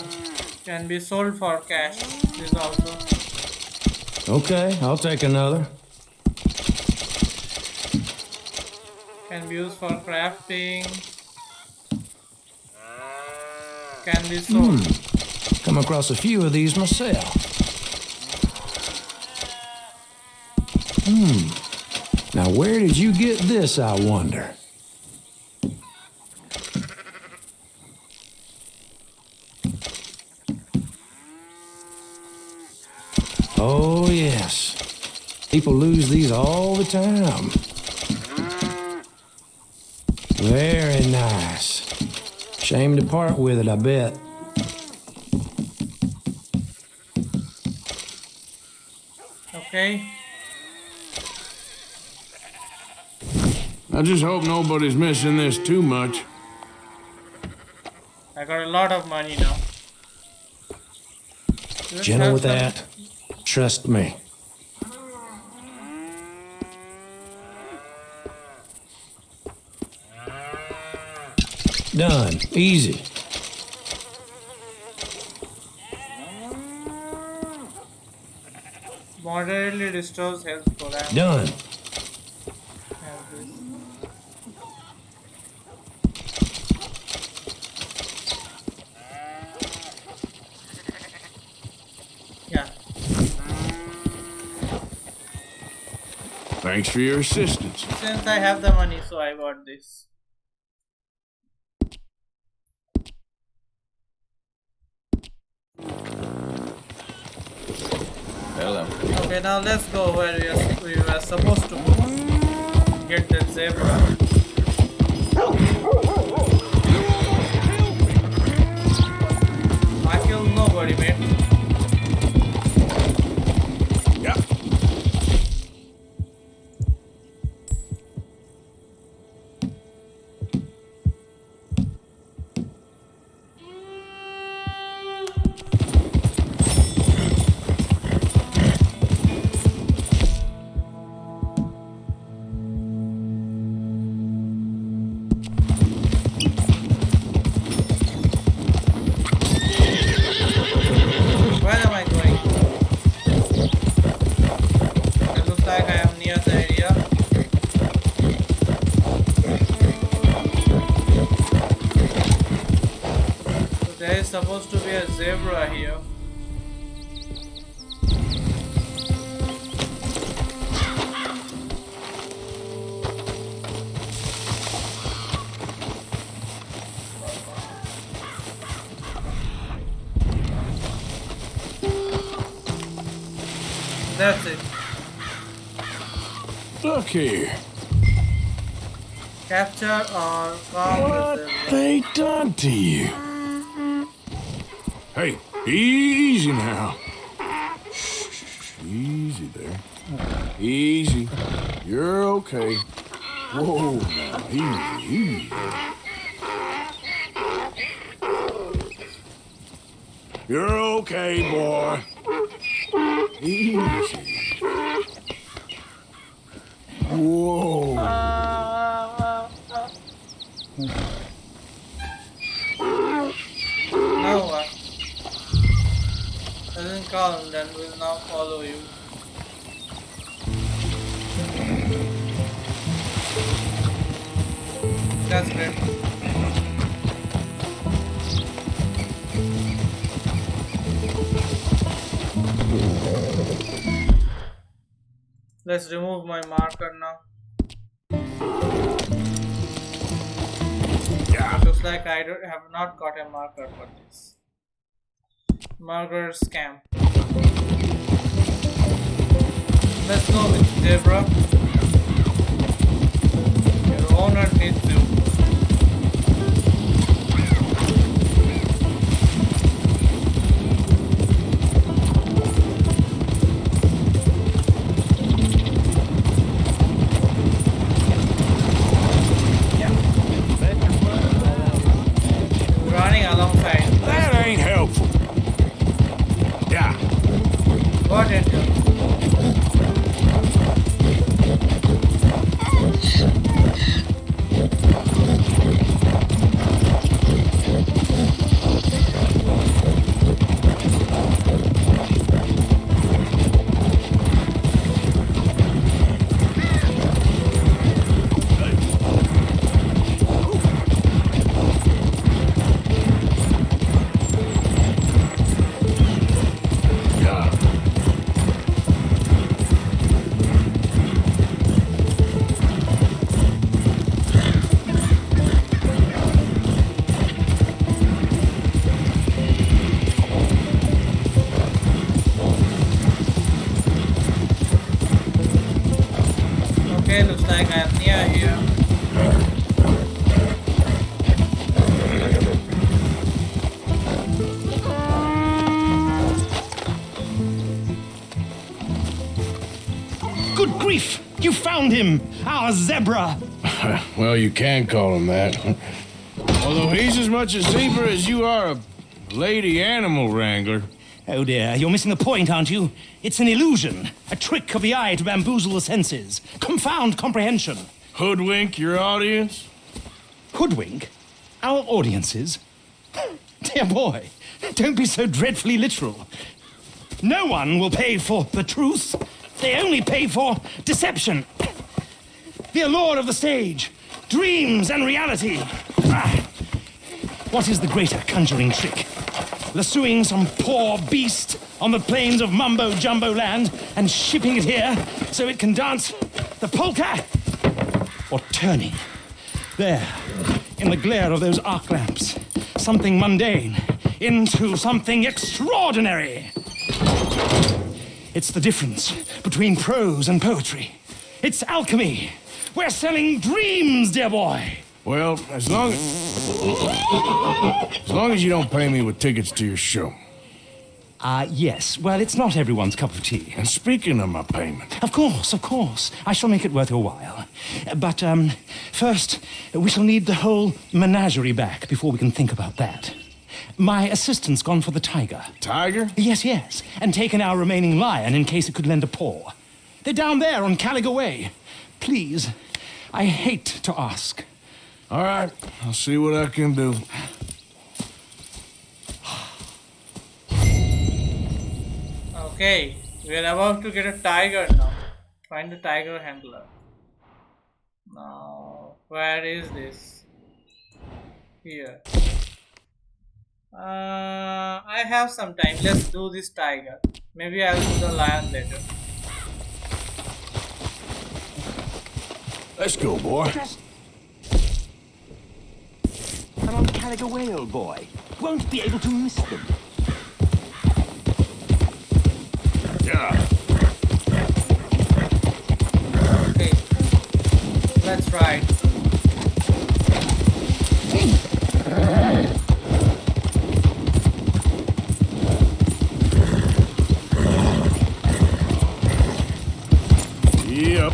Can be sold for cash. This also. Okay, I'll take another. Can be used for crafting. Can be sold. Come across a few of these myself. Now where did you get this, I wonder? Oh, yes. People lose these all the time. Very nice. Shame to part with it, I bet. Okay. I just hope nobody's missing this too much. I got a lot of money now. Let's Gentle have with some- that. Trust me. Done. Easy. Moderately restores health program. Done. Have this. Yeah. Thanks for your assistance. Since I have the money, so I bought this. Hello. Okay, now let's go where we were supposed to go. Get that zebra. I killed nobody, mate. Yeah. Where am I going? It looks like I am near the area. So there is supposed to be a zebra here. That's it. Look here. Capture or calm the What zebra. they done to you? Hey, easy now. Easy there. Easy. You're okay. Whoa, now, easy, easy. You're okay, boy. Easy. Whoa. Now what? Doesn't calm, then we'll now follow you. That's great. Let's remove my marker now. Yeah. To looks like I have not got a marker for this. Marker scam. Let's go with Zebra. Your owner needs you. Running alongside. That ain't helpful. Yeah. What enter? Okay, looks like I'm near here. Good grief! You found him! Our zebra! Well, you can call him that. Although he's as much a zebra as you are a lady animal wrangler. Oh dear, you're missing the point, aren't you? It's an illusion. A trick of the eye to bamboozle the senses. Confound comprehension. Hoodwink your audience? Hoodwink? Our audiences? Dear boy, don't be so dreadfully literal. No one will pay for the truth. They only pay for deception. The allure of the stage, dreams and reality. What is the greater conjuring trick? Lassoing some poor beast on the plains of mumbo-jumbo land and shipping it here so it can dance the polka? Or turning, there, in the glare of those arc lamps, something mundane into something extraordinary? It's the difference between prose and poetry. It's alchemy. We're selling dreams, dear boy. Well, as long as you don't pay me with tickets to your show. Yes. Well, it's not everyone's cup of tea. And speaking of my payment... Of course. I shall make it worth your while. But, first, we shall need the whole menagerie back before we can think about that. My assistant's gone for the tiger. Tiger? Yes. And taken our remaining lion in case it could lend a paw. They're down there on Caliga Way. Please, I hate to ask. All right, I'll see what I can do. Okay, we're about to get a tiger now. Find the tiger handler. Now, where is this? Here. I have some time. Let's do this tiger. Maybe I'll do the lion later. Let's go, boy. I'm on Caliga Way, old boy. Won't be able to miss them. Yeah. Okay, let's ride. Yep.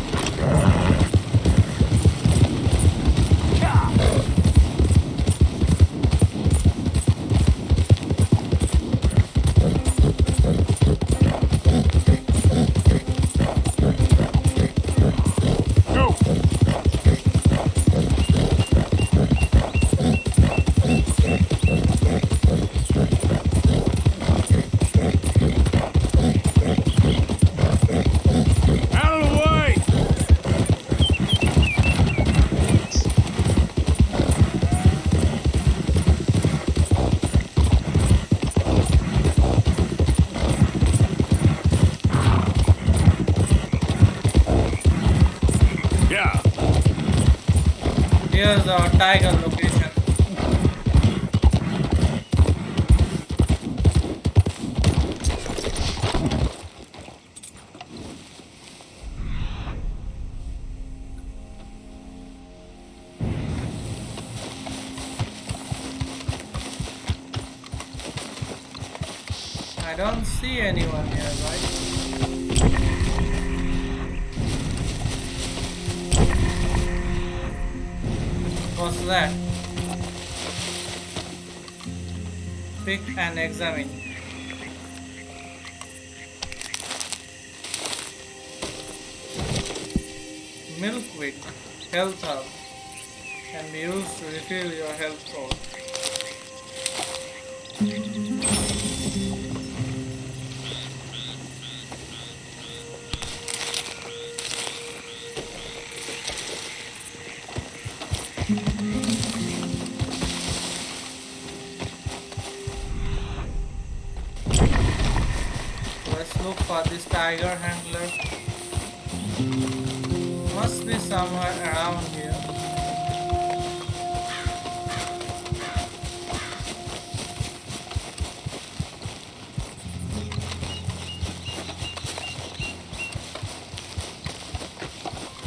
Here's our tiger location. I don't see anyone here, right? What's that? Pick and examine. Milkweed, health herb, can be used to refill your health code. Let's look for this tiger handler. Must be somewhere around here.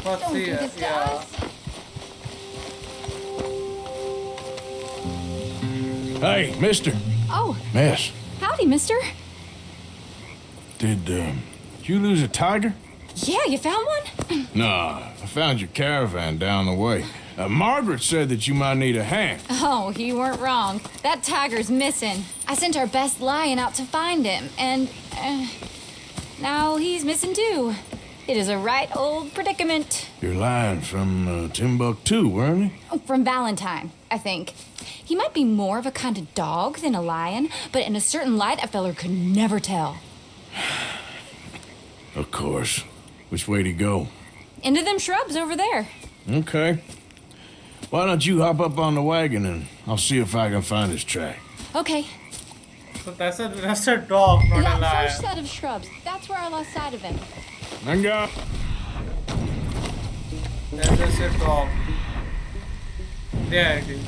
What's here? Yeah. Hey, mister. Oh, Miss, howdy, mister. did you lose a tiger? Yeah, you found one? Nah, I found your caravan down the way. Margaret said that you might need a hand. Oh, you weren't wrong. That tiger's missing. I sent our best lion out to find him, and now he's missing too. It is a right old predicament. Your lion from Timbuktu, weren't he? Oh, from Valentine, I think. He might be more of a kind of dog than a lion, but in a certain light, a feller could never tell. Of course. Which way to go? Into them shrubs over there. Okay. Why don't you hop up on the wagon and I'll see if I can find his track. Okay. So that's a dog, not a That lion. first set of shrubs, that's where I lost sight of him. I got. That's just a dog. There it is.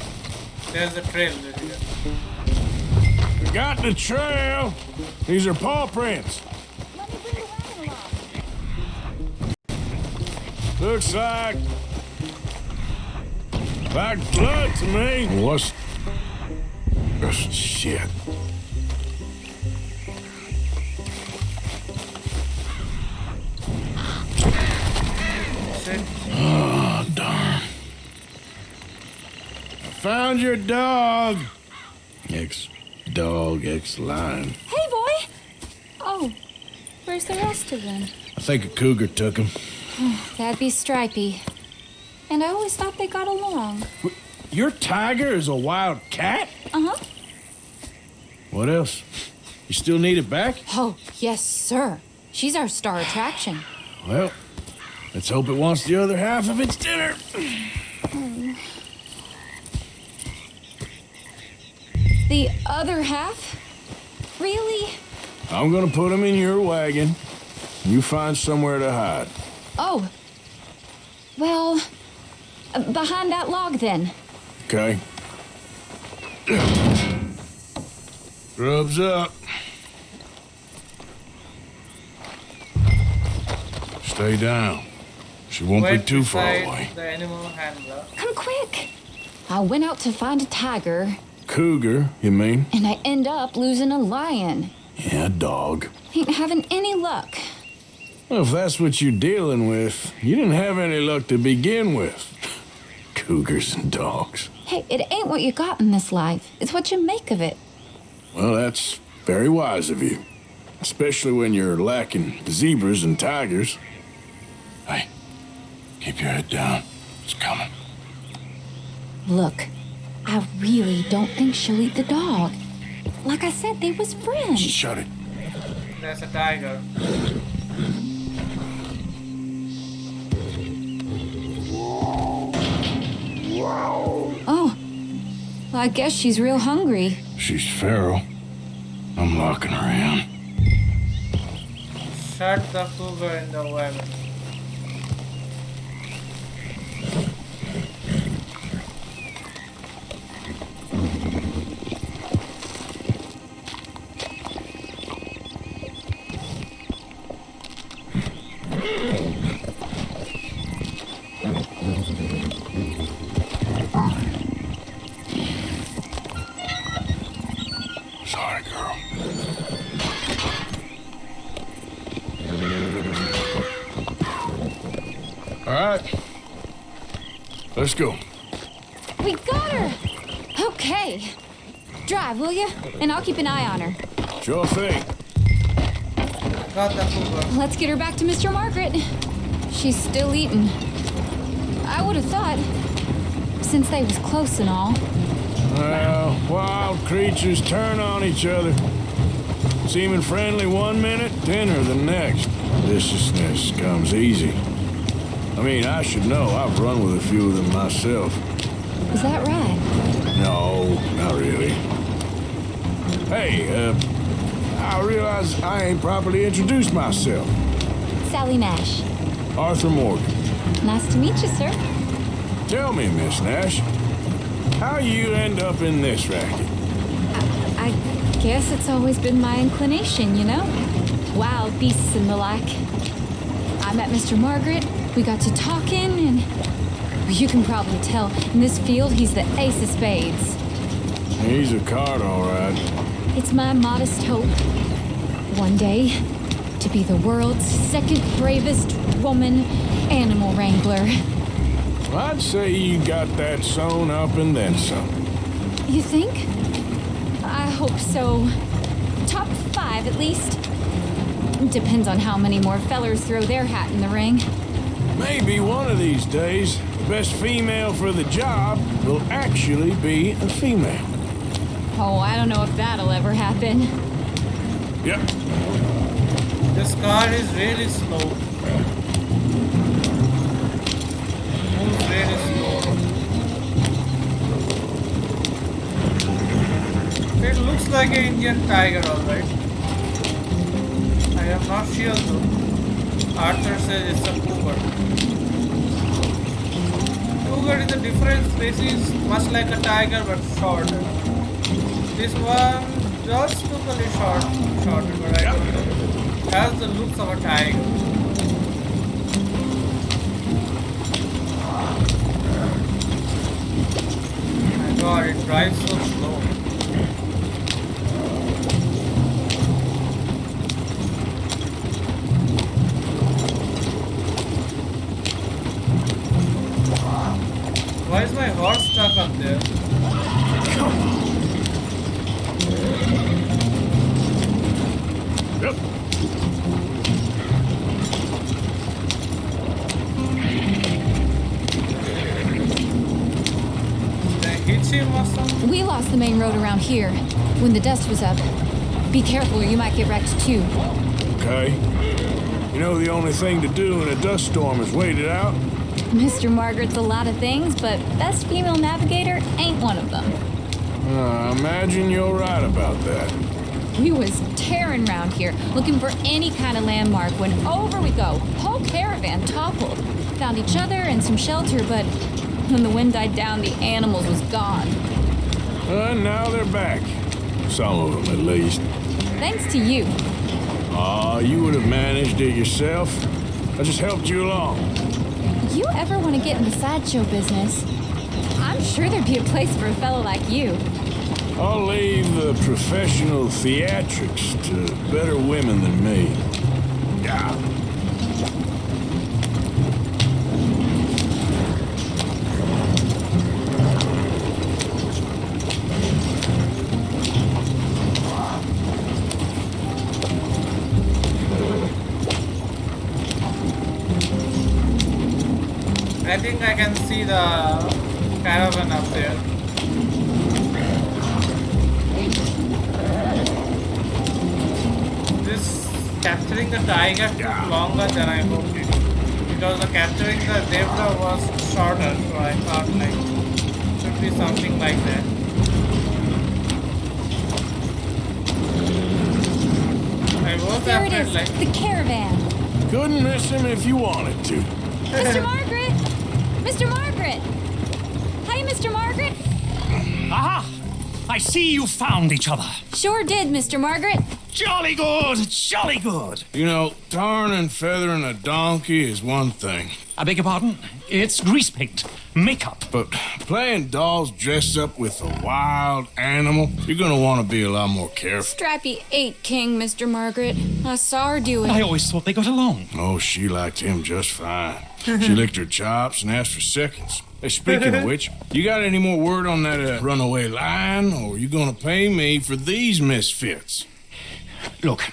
There's a trail here. We got the trail. These are paw prints. Let me bring the wagon along. Looks like blood to me. What's... Oh, shit. Shit. Oh, darn. I found your dog. Ex-dog, ex-lion. Hey, boy! Oh, where's the rest of them? I think a cougar took him. That'd be Stripey. And I always thought they got along. Your tiger is a wild cat? Uh-huh. What else? You still need it back? Oh, yes, sir. She's our star attraction. Well, let's hope it wants the other half of its dinner. The other half? Really? I'm gonna put him in your wagon. You find somewhere to hide. Oh. Well, behind that log, then. Okay. Grub's up. Stay down. She won't be Wait too far beside away. the animal handler. Come quick. I went out to find a tiger, Cougar, you mean? and I end up losing a lion. Yeah, dog. Ain't having any luck. Well, if that's what you're dealing with, you didn't have any luck to begin with. Cougars and dogs. Hey, it ain't what you got in this life. It's what you make of it. Well, that's very wise of you. Especially when you're lacking zebras and tigers. Hey, keep your head down. It's coming. Look, I really don't think she'll eat the dog. Like I said, they was friends. Shut it. There's a tiger. Oh, well, I guess she's real hungry. She's feral. I'm locking her in. Shut the cougar in the wagon. Sorry, girl. All right. Let's go. We got her! Okay. Drive, will you? And I'll keep an eye on her. Sure thing. Got the Cougar. Let's get her back to Mr. Margaret. She's still eating. I would have thought, since they was close and all. Well, wild creatures turn on each other. Seeming friendly one minute, tender the next. Viciousness comes easy. I mean, I should know. I've run with a few of them myself. Is that right? No, not really. Hey, I realize I ain't properly introduced myself. Sally Nash. Arthur Morgan. Nice to meet you, sir. Tell me, Miss Nash, how you end up in this racket? I guess it's always been my inclination, you know? Wild beasts and the like. I met Mr. Margaret, we got to talking, and well, you can probably tell, in this field, he's the ace of spades. He's a card, all right. It's my modest hope, one day, to be the world's second bravest woman animal wrangler. I'd say you got that sewn up and then some. You think? I hope so. Top 5, at least. Depends on how many more fellers throw their hat in the ring. Maybe one of these days, the best female for the job will actually be a female. Oh, I don't know if that'll ever happen. Yep. This car is really slow. Moves really slow. It looks like an Indian tiger, alright. I am not sure though. Arthur says it's a cougar. Cougar is a different species, much like a tiger but shorter. This one does look a little shorter, but I don't know. Has the looks of a tiger. My god, it drives so slow. Why is my horse stuck up there? Yep. Did I hit him or something? We lost the main road around here when the dust was up. Be careful or you might get wrecked too. Okay. You know the only thing to do in a dust storm is wait it out? Mr. Margaret's a lot of things, but best female navigator ain't one of them. I imagine you're right about that. We was tearing round here, looking for any kind of landmark when over we go. Whole caravan toppled. Found each other and some shelter, but when the wind died down, the animals was gone. And now they're back. Some of them, at least. Thanks to you. Aw, you would have managed it yourself. I just helped you along. You ever want to get in the sideshow business? I'm sure there'd be a place for a fellow like you. I'll leave the professional theatrics to better women than me. Yeah. I think I can see the caravan up there. This capturing the tiger took longer than I hoped it. Because the capturing the zebra was shorter, so I thought like should be something like that. I was There it afraid is, like the caravan. Couldn't miss him if you wanted to. Mr. Margaret! Mr. Margaret! Hi, Mr. Margaret! Aha! I see you found each other. Sure did, Mr. Margaret. Jolly good, jolly good. You know, tarring and feathering a donkey is one thing. I beg your pardon? It's grease paint. Makeup. But playing dolls dressed up with a wild animal, you're gonna want to be a lot more careful. Strappy ate King, Mr. Margaret. I saw her do it. I always thought they got along. Oh, she liked him just fine. She licked her chops and asked for seconds. Hey, speaking of which, you got any more word on that runaway lion, or you gonna pay me for these misfits? Look,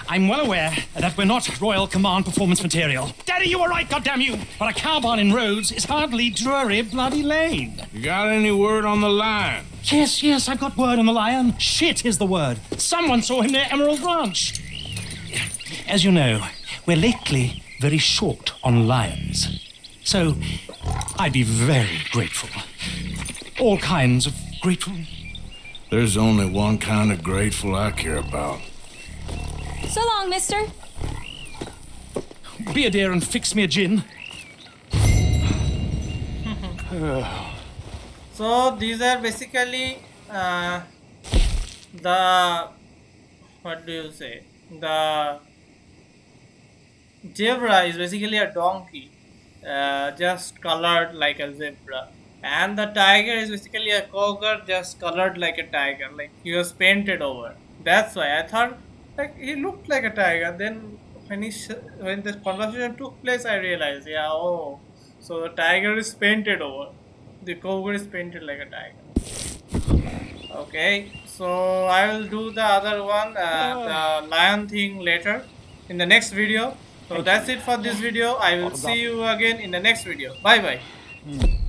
I'm well aware that we're not Royal Command performance material. Daddy, you were right, goddamn you! But a cow barn in Rhodes is hardly Drury Bloody Lane. You got any word on the lion? Yes, I've got word on the lion. Shit is the word. Someone saw him near Emerald Ranch. As you know, we're lately very short on lions. So, I'd be very grateful. All kinds of grateful. There's only one kind of grateful I care about. So long, mister. Be a dear and fix me a gin. So these are basically the, what do you say, the zebra is basically a donkey, just colored like a zebra, and the tiger is basically a cougar just colored like a tiger, like he was painted over. That's why I thought like he looked like a tiger. Then when when this conversation took place, I realized, yeah, oh, so the tiger is painted over, the cougar is painted like a tiger. Okay, so I will do the other one, the lion thing later in the next video. So that's it for this video. I will see you again in the next video. Bye bye.